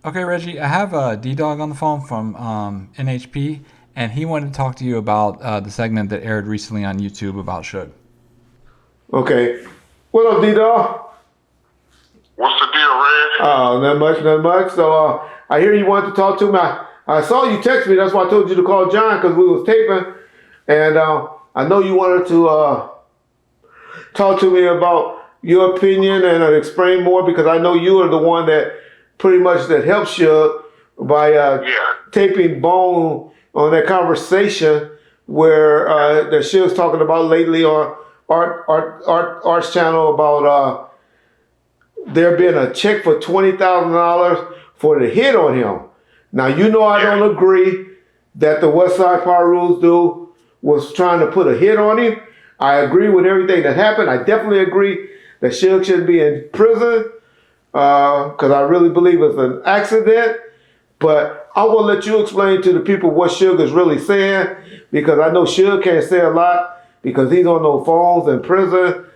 Okay, Reggie, I have D-Dog on the phone from NHP, and he wanted to talk to you about the segment that aired recently on YouTube about Suge. Okay. What up, D-Dog? What's the deal, Red? Oh, not much, not much. So I hear you want to talk to me. I saw you text me. That's why I told you to call John because we was taping, and I know you wanted to talk to me about your opinion and explain more because I know you are the one that pretty much that helps you by taping Bone on that conversation where that she was talking about lately on Art's channel about there being a check for $20,000 for the hit on him. Now you know I don't agree that the West Side Power Rules dude was trying to put a hit on him. I agree with everything that happened. I definitely agree that Suge should be in prison because I really believe it's an accident. But I will let you explain to the people what Suge is really saying because I know Suge can't say a lot because he's on those phones in prison.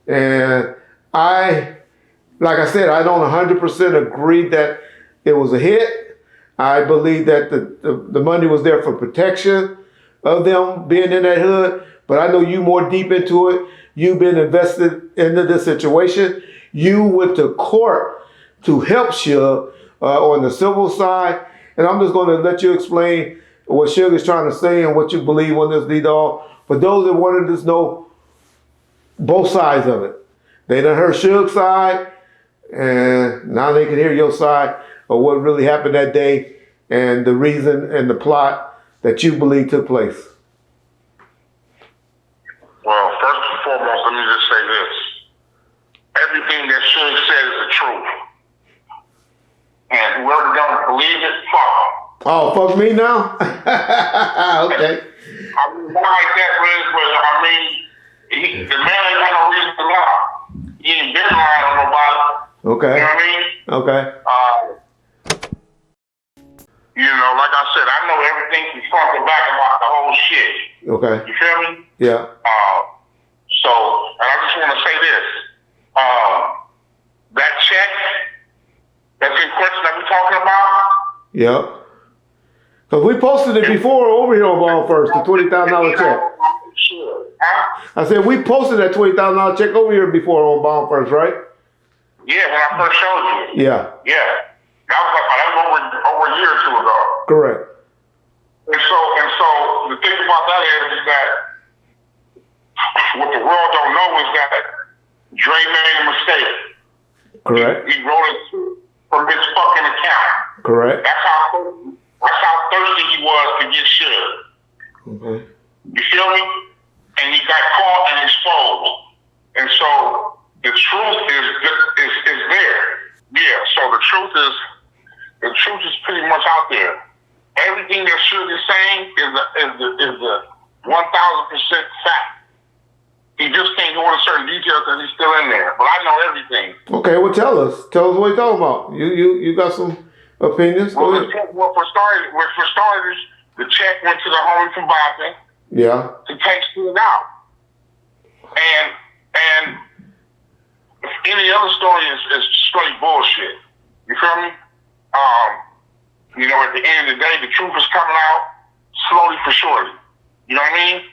And like I said, I don't 100% agree that it was a hit. I believe that the money was there for protection of them being in that hood. But I know you more deep into it. You've been invested into this situation. You went to court to help Suge on the civil side. And I'm just going to let you explain what Suge is trying to say and what you believe on this, D-Dog. For those that wanted to know both sides of it. They done heard Suge's side, and now they can hear your side of what really happened that day and the reason and the plot that you believe took place. Well, first and foremost, let me just say this. Everything that Suge said is the truth. And whoever don't believe it, fuck them. Oh, fuck me now? Okay. I mean, not like that, but I mean, the man ain't got no reason to lie. He ain't been lying on nobody. Okay. You know what I mean? Okay. You know, like I said, I know everything from front to back about the whole shit. Okay. You feel me? Yeah. So, and I just want to say this. That check that's in question that we're talking about. Yep. Because we posted it before over here on Ball First, the $20,000 check. Sure. Huh? I said we posted that $20,000 check over here before on Ball First, right? Yeah, when I first showed you. Yeah. Yeah. That was over a year or two ago. Correct. And so the thing about that is that what the world don't know is that Dre made a mistake. Correct. He wrote it from his fucking account. Correct. That's how thirsty he was to get Suge. Okay. You feel me? And he got caught and exposed. And so the truth is there. Yeah. So the truth is pretty much out there. Everything that Suge is saying is the 1,000% fact. He just can't go into certain details because he's still in there. But I know everything. Okay, well tell us what you're talking about. You got some opinions? Well, for starters, the check went to the homie from Boston. Yeah. To take Suge out. And any other story is straight bullshit. You feel me? You know, at the end of the day, the truth is coming out slowly for surely. You know what I mean?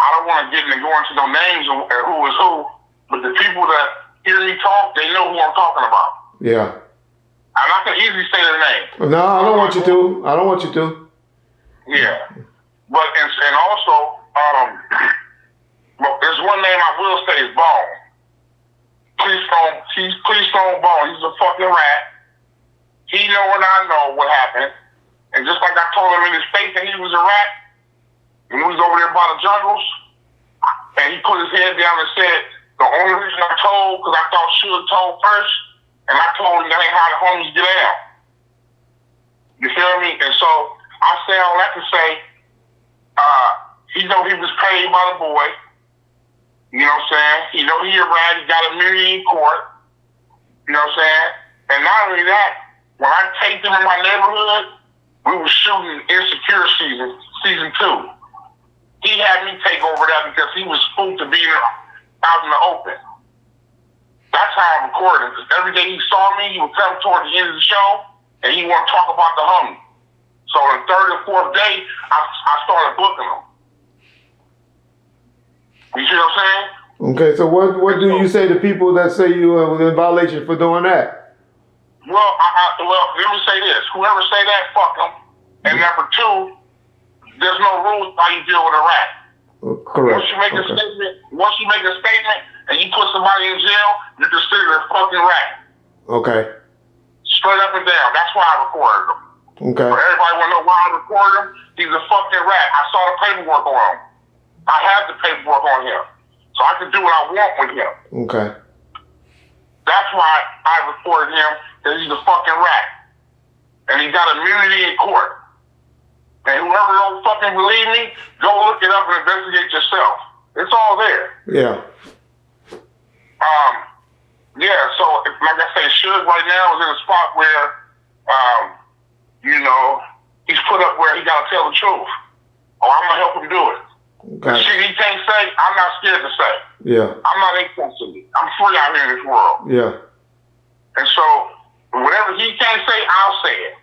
I don't want to get into going into no names or who is who, but the people that hear me talk, they know who I'm talking about. Yeah. And I can easily say their name. No, I don't want you to. I don't want you to. Yeah. But, and also, well, there's one name I will say is Bone. Cle Bone. He's a fucking rat. He know and I know what happened. And just like I told him in his face that he was a rat, when we was over there by the jungles, and he put his head down and said, the only reason I told, because I thought Suge told first, and I told him that ain't how the homies get out. You feel me? And so I say all that to say, he know he was paid by the boy. You know what I'm saying? He know he a rat. He got a million in court. You know what I'm saying? And not only that, when I taped him in my neighborhood, we were shooting Insecure season 2. He had me take over that because he was spooked to be out in the open. That's how I recorded. Because every day he saw me, he would come toward the end of the show, and he want to talk about the homie. So the third and fourth day, I started booking him. You see what I'm saying? Okay, so what do you say to people that say you was in violation for doing that? Well, well, let me say this. Whoever say that, fuck them. And number two, there's no rules how you deal with a rat. Correct. Once you make a statement, and you put somebody in jail, you're considered a fucking rat. Okay. Straight up and down. That's why I recorded him. Okay. For everybody want to know why I recorded him? He's a fucking rat. I saw the paperwork on him. I have the paperwork on him. So I can do what I want with him. Okay. That's why I recorded him, because he's a fucking rat. And he got immunity in court. And whoever don't fucking believe me, go look it up and investigate yourself. It's all there. Yeah. Yeah, so like I say, Suge right now is in a spot where, he's put up where he gotta tell the truth. Oh, I'm gonna help him do it. Okay. The shit he can't say, I'm not scared to say. Yeah. I'm not insensitive. I'm free out here in this world. Yeah. And so, whatever he can't say, I'll say it.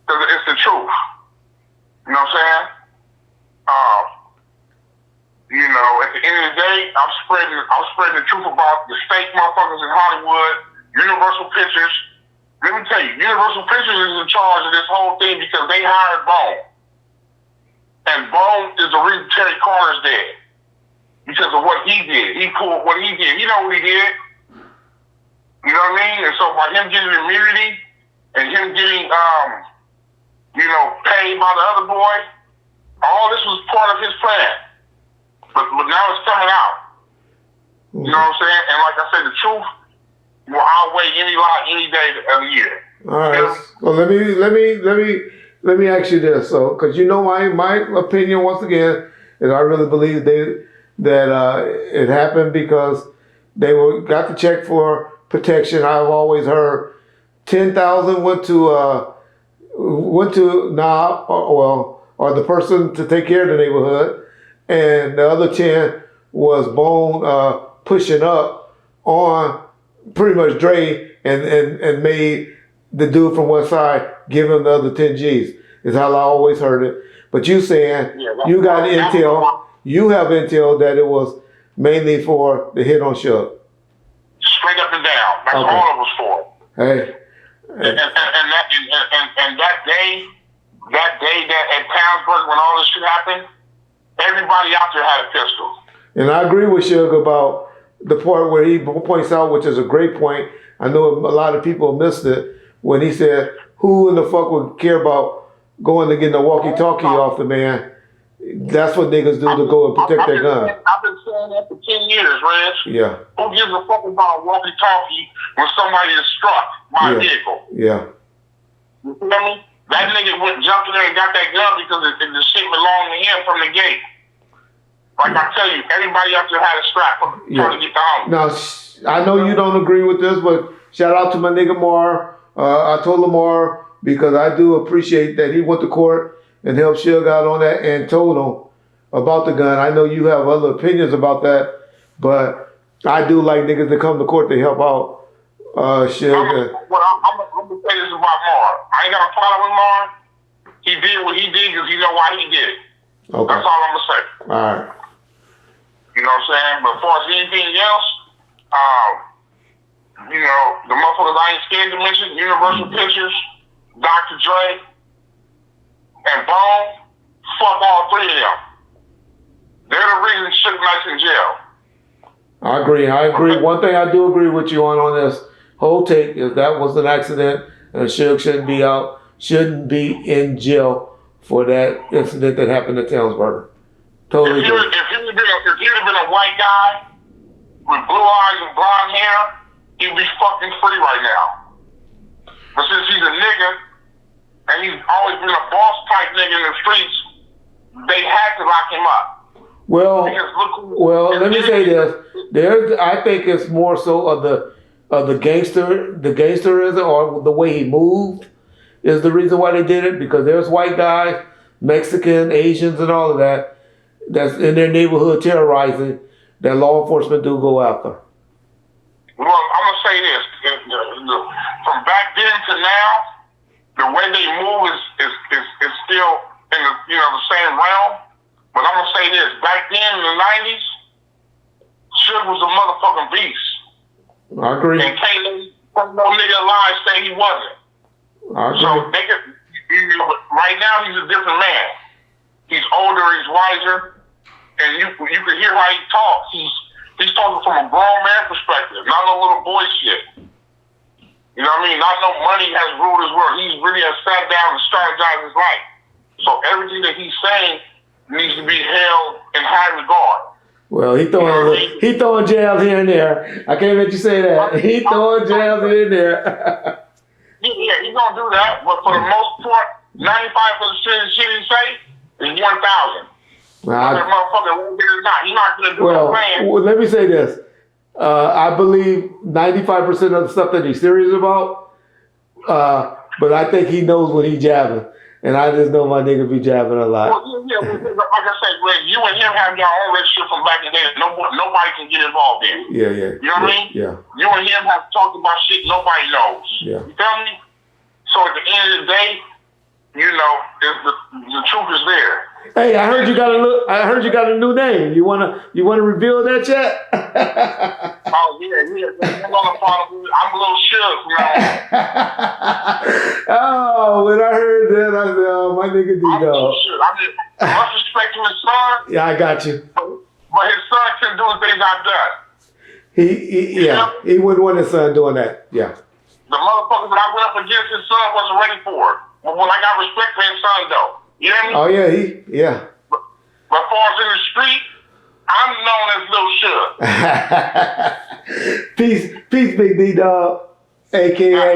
Because it's the truth. You know what I'm saying? At the end of the day, I'm spreading the truth about the fake motherfuckers in Hollywood, Universal Pictures. Let me tell you, Universal Pictures is in charge of this whole thing because they hired Bone. And Bone is the reason Terry Carter's dead. Because of what he did. He pulled what he did. You know what he did. You know what I mean? And so by him getting immunity and him getting, paid by the other boy, all this was part of his plan. But now it's coming out. You know what I'm saying? And like I said, the truth will outweigh any lie any day of the year. All right. So let me ask you this. So, because my opinion once again is I really believe that it happened because they got the check for protection. I've always heard 10,000 went to or the person to take care of the neighborhood. And the other 10 was Bone pushing up on pretty much Dre and made the dude from West Side give him the other 10 G's. Is how I always heard it. But you saying you got intel, you have intel that it was mainly for the hit on Suge. Straight up and down. That's all it was for. Hey. And that day that at Townsburg when all this shit happened, everybody out there had a pistol. And I agree with Suge about the part where he points out, which is a great point. I know a lot of people missed it when he said, who in the fuck would care about going to get the walkie-talkie off the man? That's what niggas do to go and protect their gun. I've been saying that for 10 years, Reg. Yeah. Who gives a fuck about a walkie-talkie when somebody is struck by a vehicle? Yeah. You feel me? That nigga jumped in there and got that gun because the shit belonged to him from the gate. Like I tell you, everybody out there had a strap trying to get the home. Now, I know you don't agree with this, but shout out to my nigga Mar. I told Lamar because I do appreciate that he went to court and helped Suge out on that and told him about the gun. I know you have other opinions about that, but I do like niggas that come to court to help out Suge. I'm going to say this about Mar. I ain't got a problem with Mar. He did what he did because he know why he did it. Okay. That's all I'm going to say. All right. You know what I'm saying? But as far as anything else, the motherfuckers I ain't scared to mention, Universal Pictures, Dr. Dre, and Bone, fuck all three of them. They're the reason Suge Knight's in jail. I agree. One thing I do agree with you on this whole take is that was an accident and Suge shouldn't be in jail for that incident that happened at Townsburg. Totally If he'd have been a white guy with blue eyes and blonde hair, he'd be fucking free right now. But since he's a nigga, and he's always been a boss type nigga in the streets, they had to lock him up. Well, let me say this. I think it's more so of the gangsterism or the way he moved is the reason why they did it, because there's white guys, Mexican, Asians, and all of that that's in their neighborhood terrorizing that law enforcement do go after. Well, I'm gonna say this: from back then to now, the way they move is still in the same realm. But I'm gonna say this: back then in the '90s, Suge was a motherfucking beast. I agree. And can't no nigga alive say he wasn't. I agree. So right now he's a different man. He's older, he's wiser, and you can hear how he talks. He's talking from a grown man perspective, not no little boy shit. You know what I mean? Not no money has ruled his world. He's really has sat down and strategized his life. So everything that he's saying needs to be held in high regard. Well, he throwing jabs here and there. I can't let you say that. He throwing jabs here and there. Yeah, he's gonna do that. But for the most part, 95% of the shit he say is 1,000. Whether motherfucker won't get it or not, he's not gonna do the plan. Well, let me say this. I believe 95% of the stuff that he's serious about, but I think he knows what he's jabbing. And I just know my nigga be jabbing a lot. Well, like I said, Greg, you and him have your own relationship from back in the day that nobody can get involved in. Yeah. You know what I mean? Yeah. You and him have talked about shit nobody knows. Yeah. You feel me? So at the end of the day, the truth is there. Hey, I heard you got a new name. You wanna reveal that yet? Oh yeah. I'm a little shook, man. Oh, when I heard that, I said, "Oh, my nigga D-Dog." I'm a little shook. I much respect to his son. Yeah, I got you. But his son couldn't do the things I've done. He wouldn't want his son doing that. Yeah. The motherfucker that I went up against, his son wasn't ready for it. But when I got respect for his son, though. You know what I mean? Oh, yeah, But as far as in the street, I'm known as Lil Suge. Peace, Big D-Dog, a.k.a.